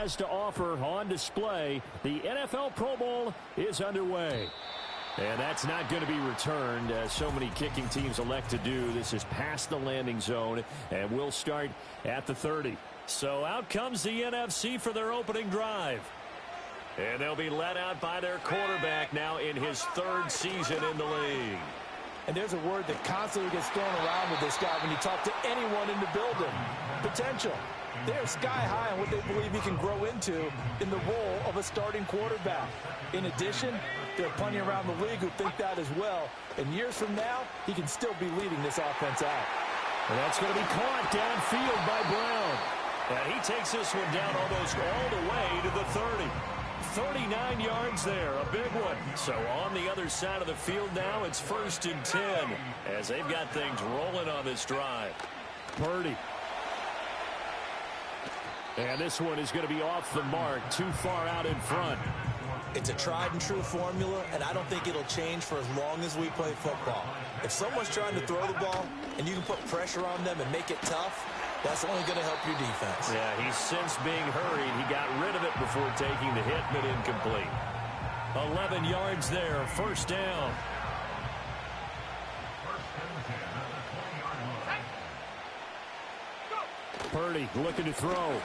has to offer on display. The NFL Pro Bowl is underway. And that's not going to be returned, as so many kicking teams elect to do. This is past the landing zone, and we'll start at the 30. So out comes the NFC for their opening drive. And they'll be led out by their quarterback now in his third season in the league. And there's a word that constantly gets thrown around with this guy when you talk to anyone in the building. Potential. They're sky high on what they believe he can grow into in the role of a starting quarterback. In addition, there are plenty around the league who think that as well. And years from now, he can still be leading this offense out. And that's going to be caught downfield by Brown. And he takes this one down almost all the way to the 30. 39 yards there, a big one. So on the other side of the field now, it's 1st and 10 as they've got things rolling on this drive. Purdy. And this one is going to be off the mark, too far out in front. It's a tried-and-true formula, and I don't think it'll change for as long as we play football. If someone's trying to throw the ball and you can put pressure on them and make it tough, that's only going to help your defense. Yeah, he's since being hurried. He got rid of it before taking the hit, but incomplete. 11 yards there, 1st down. Purdy looking to throw.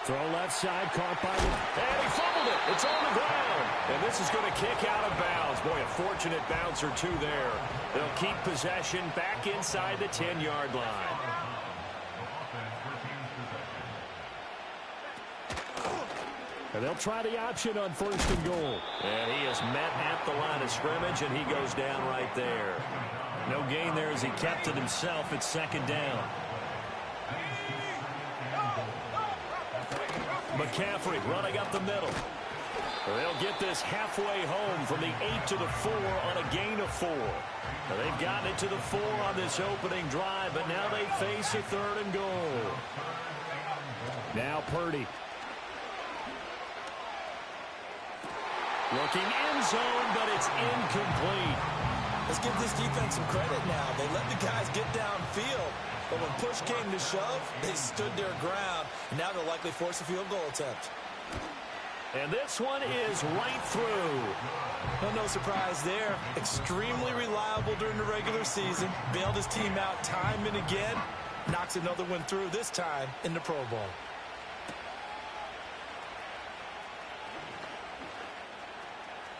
Throw left side, caught by the... And he fumbled it. It's on the ground. And this is going to kick out of bounds. Boy, a fortunate bounce or two there. They'll keep possession back inside the 10-yard line. And they'll try the option on 1st and goal. And he is met at the line of scrimmage, and he goes down right there. No gain there as he kept it himself. It's 2nd down. McCaffrey running up the middle. They'll get this halfway home from the 8 to the 4 on a gain of 4. Now they've gotten it to the 4 on this opening drive, but now they face a 3rd and goal. Now Purdy. Looking end zone, but it's incomplete. Let's give this defense some credit now. They let the guys get downfield. But when push came to shove, they stood their ground. And now they'll likely force a field goal attempt. And this one is right through. Well, no surprise there. Extremely reliable during the regular season. Bailed his team out time and again. Knocks another one through, this time in the Pro Bowl.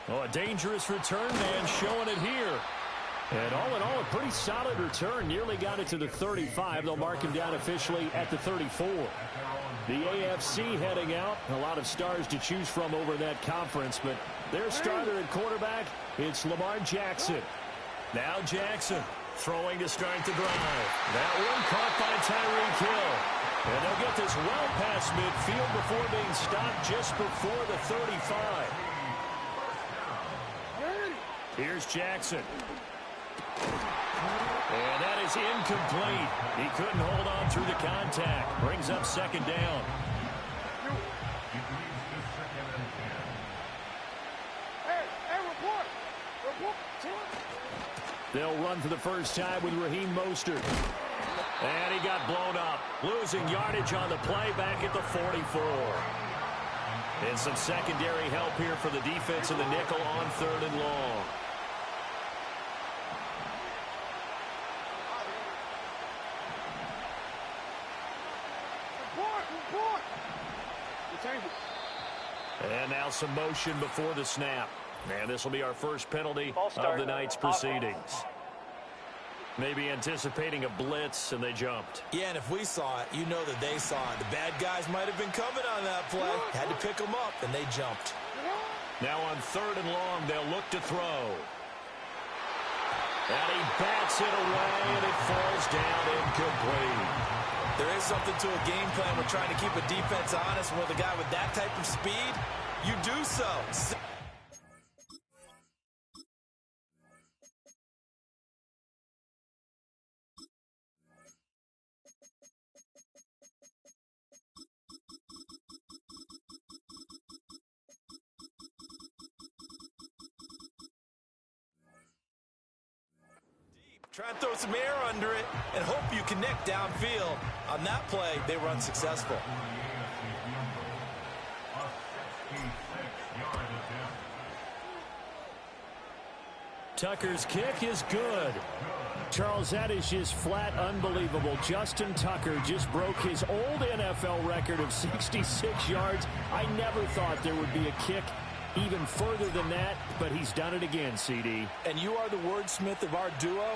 Oh, a dangerous return man showing it here. And all in all, a pretty solid return. Nearly got it to the 35. They'll mark him down officially at the 34. The AFC heading out. A lot of stars to choose from over that conference. But their starter at quarterback, it's Lamar Jackson. Now Jackson throwing to start the drive. That one caught by Tyreek Hill. And they'll get this well past midfield before being stopped just before the 35. Here's Jackson. And that is incomplete. He couldn't hold on through the contact. Brings up 2nd down. They'll run for the first time with Raheem Mostert. And he got blown up. Losing yardage on the play back at the 44. And some secondary help here for the defense in the nickel on 3rd and long. And now some motion before the snap. And this will be our first penalty of the night's proceedings. Maybe anticipating a blitz, and they jumped. Yeah, and if we saw it, you know that they saw it. The bad guys might have been coming on that play. Had to pick them up, and they jumped. Now on 3rd and long, they'll look to throw. And he bats it away, and it falls down incomplete. There is something to a game plan with trying to keep a defense honest. With a guy with that type of speed, you do so. Try and throw some air under it and hope you connect downfield. On that play, they were unsuccessful. Tucker's kick is good. Charles, that is just flat unbelievable. Justin Tucker just broke his old NFL record of 66 yards. I never thought there would be a kick even further than that, but he's done it again, CD. And you are the wordsmith of our duo,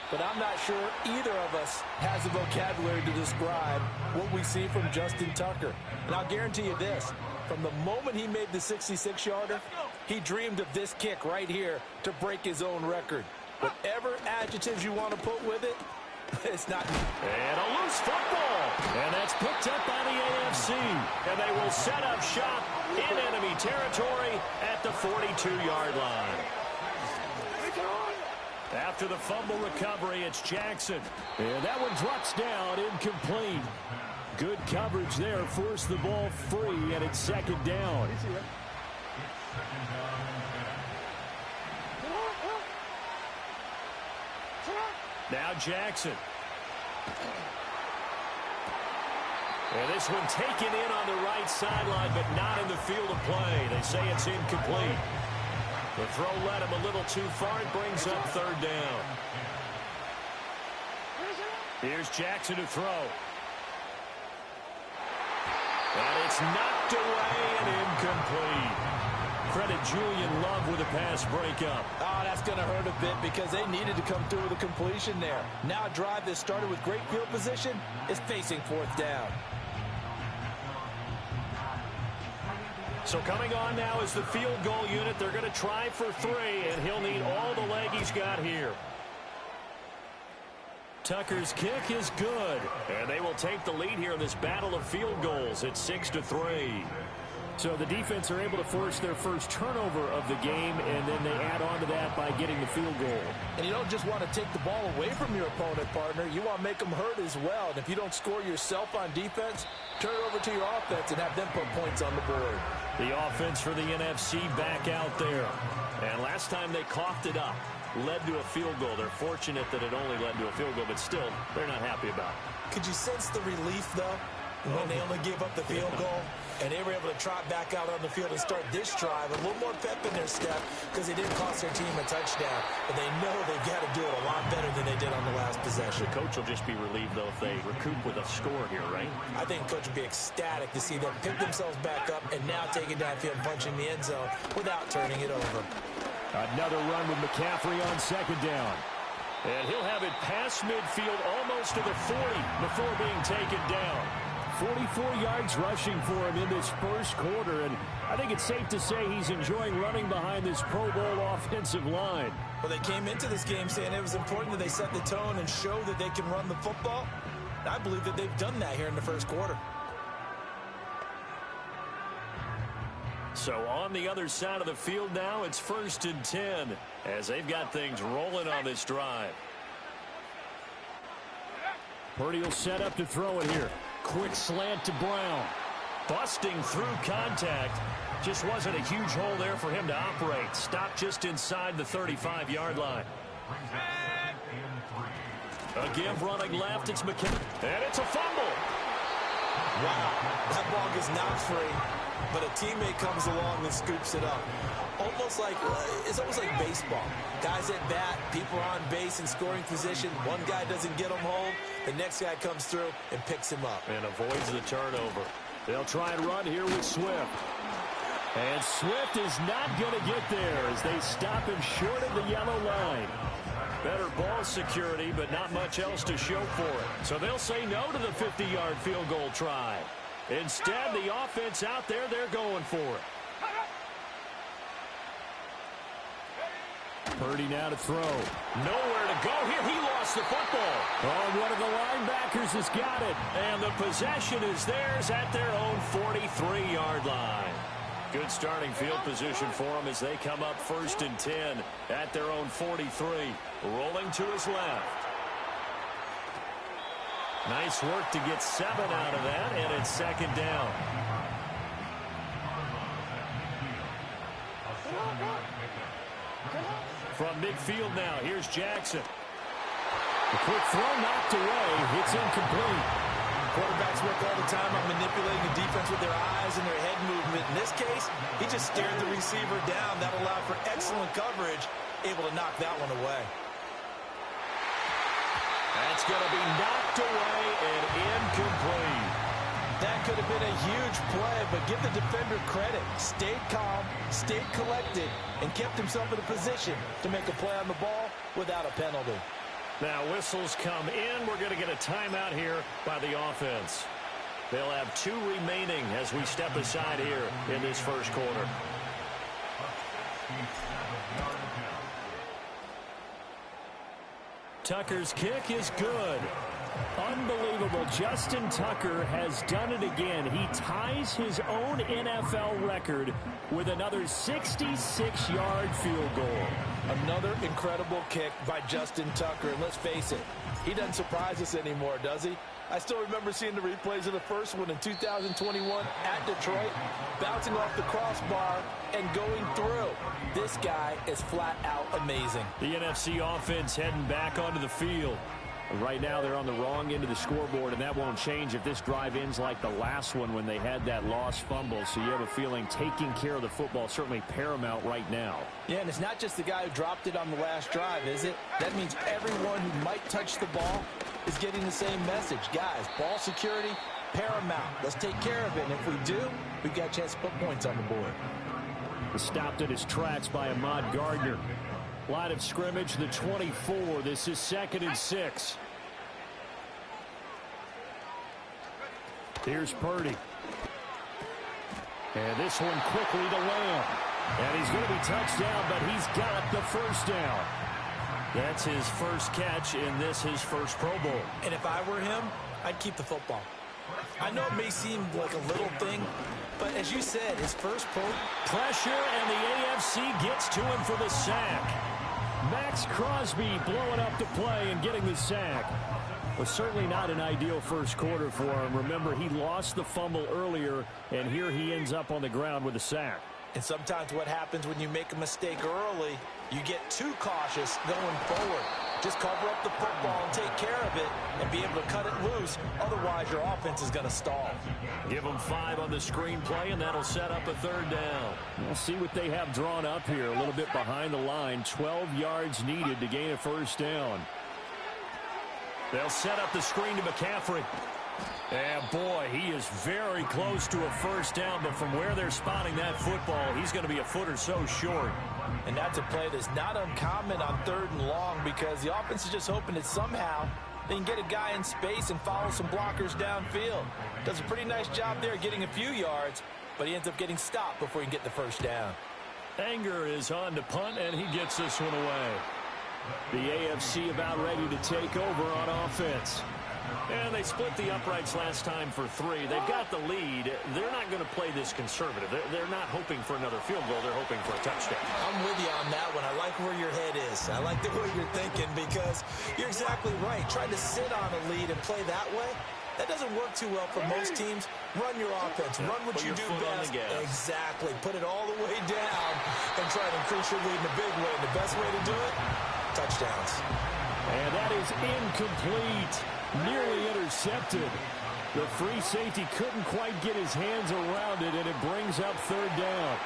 but I'm not sure either of us has the vocabulary to describe what we see from Justin Tucker. And I'll guarantee you this, from the moment he made the 66-yarder, he dreamed of this kick right here to break his own record. Whatever adjectives you want to put with it, it's not. And a loose football. And that's picked up by the AFC. And they will set up shop in enemy territory at the 42-yard line. After the fumble recovery, it's Jackson. And that one drops down, incomplete. Good coverage there, forced the ball free, and it's second down. Now Jackson. And this one taken in on the right sideline, but not in the field of play. They say it's incomplete. The throw led him a little too far. It brings up third down. Here's Jackson to throw. And it's knocked away and incomplete. Credit Julian Love with a pass breakup. Oh, that's going to hurt a bit because they needed to come through with a completion there. Now a drive that started with great field position is facing fourth down. So coming on now is the field goal unit. They're going to try for three, and he'll need all the leg he's got here. Tucker's kick is good, and they will take the lead here in this battle of field goals at 6-3. So the defense are able to force their first turnover of the game, and then they add on to that by getting the field goal. And you don't just want to take the ball away from your opponent, partner. You want to make them hurt as well. And if you don't score yourself on defense, turn it over to your offense and have them put points on the board. The offense for the NFC back out there. And last time they coughed it up, led to a field goal. They're fortunate that it only led to a field goal, but still, they're not happy about it. Could you sense the relief, though, when they only gave up the field goal? And they were able to trot back out on the field and start this drive. A little more pep in their step because they didn't cost their team a touchdown. But they know they've got to do it a lot better than they did on the last possession. The coach will just be relieved, though, if they recoup with a score here, right? I think the coach will be ecstatic to see them pick themselves back up and now take it downfield and punch in the end zone without turning it over. Another run with McCaffrey on second down. And he'll have it past midfield almost to the 40 before being taken down. 44 yards rushing for him in this first quarter, and I think it's safe to say he's enjoying running behind this Pro Bowl offensive line. Well, they came into this game saying it was important that they set the tone and show that they can run the football. I believe that they've done that here in the first quarter. So on the other side of the field now, it's 1st and 10 as they've got things rolling on this drive. Purdy will set up to throw it here. Quick slant to Brown. Busting through contact. Just wasn't a huge hole there for him to operate. Stopped just inside the 35-yard line. Again, running left, it's McKinnon. And it's a fumble. Wow, that ball gets knocked free, but a teammate comes along and scoops it up. It's almost like baseball. Guys at bat, people are on base in scoring position. One guy doesn't get him home. The next guy comes through and picks him up. And avoids the turnover. They'll try and run here with Swift. And Swift is not going to get there as they stop him short of the yellow line. Better ball security, but not much else to show for it. So they'll say no to the 50-yard field goal try. Instead, the offense out there, they're going for it. Purdy now to throw. Nowhere to go here. He lost the football. Oh, one of the linebackers has got it. And the possession is theirs at their own 43-yard line. Good starting field position for them as they come up 1st and 10 at their own 43. Rolling to his left. Nice work to get 7 out of that, and it's 2nd down. From midfield now, here's Jackson. The quick throw knocked away. It's incomplete. Quarterbacks work all the time on manipulating the defense with their eyes and their head movement. In this case, he just stared the receiver down. That allowed for excellent coverage able to knock that one away. That's going to be knocked away and incomplete. That could have been a huge play, but give the defender credit. Stayed calm, stayed collected, and kept himself in a position to make a play on the ball without a penalty. Now whistles come in. We're going to get a timeout here by the offense. They'll have 2 remaining as we step aside here in this first quarter. Tucker's kick is good. Unbelievable. Justin Tucker has done it again. He ties his own NFL record with another 66-yard field goal. Another incredible kick by Justin Tucker. And let's face it, he doesn't surprise us anymore, does he? I still remember seeing the replays of the first one in 2021 at Detroit, bouncing off the crossbar and going through. This guy is flat out amazing. The NFC offense heading back onto the field. Right now they're on the wrong end of the scoreboard, and that won't change if this drive ends like the last one when they had that lost fumble. So you have a feeling taking care of the football is certainly paramount right now. Yeah, and it's not just the guy who dropped it on the last drive, is it? That means everyone who might touch the ball is getting the same message. Guys, ball security, paramount. Let's take care of it, and if we do, we've got a chance to put points on the board. Stopped at his tracks by Ahmad Gardner. Line of scrimmage, the 24. This is 2nd and 6. Here's Purdy. And this one quickly to Lamb. And he's going to be touched down, but he's got the first down. That's his first catch in this, his first Pro Bowl. And if I were him, I'd keep the football. I know it may seem like a little thing, but as you said, his first pressure, and the AFC gets to him for the sack. Max Crosby blowing up the play and getting the sack. Was certainly not an ideal first quarter for him. Remember, he lost the fumble earlier, and here he ends up on the ground with a sack. And sometimes what happens when you make a mistake early, you get too cautious going forward. Just cover up the football and take care of it and be able to cut it loose. Otherwise, your offense is going to stall. Give them 5 on the screenplay, and that'll set up a 3rd down. We'll see what they have drawn up here. A little bit behind the line. 12 yards needed to gain a first down. They'll set up the screen to McCaffrey. And, boy, he is very close to a first down, but from where they're spotting that football, he's going to be a foot or so short. And that's a play that's not uncommon on 3rd and long because the offense is just hoping that somehow they can get a guy in space and follow some blockers downfield. Does a pretty nice job there getting a few yards, but he ends up getting stopped before he can get the first down. Anger is on to punt, and he gets this one away. The AFC about ready to take over on offense. And they split the uprights last time for 3. They've got the lead. They're not going to play this conservative. They're not hoping for another field goal. They're hoping for a touchdown. I'm with you on that one. I like where your head is. I like the way you're thinking because you're exactly right. Trying to sit on a lead and play that way, that doesn't work too well for most teams. Run your offense. Run what you do best. Exactly. Put it all the way down and try to increase your lead in a big way. And the best way to do it, touchdowns. And that is incomplete. Nearly intercepted. The free safety couldn't quite get his hands around it, and it brings up 3rd down.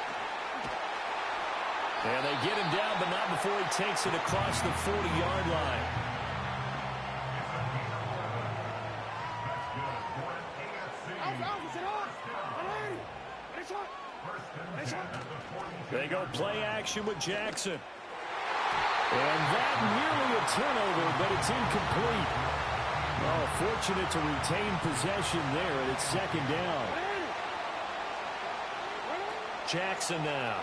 And they get him down, but not before he takes it across the 40-yard line. They go play action with Jackson. And that nearly a turnover, but it's incomplete. Oh, fortunate to retain possession there, and it's 2nd down. Jackson now.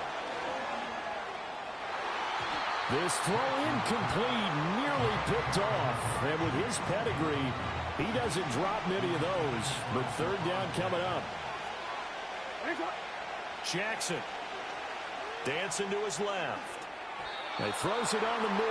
This throw incomplete, nearly picked off. And with his pedigree, he doesn't drop many of those. But 3rd down coming up. Jackson dancing to his left. He throws it on the move.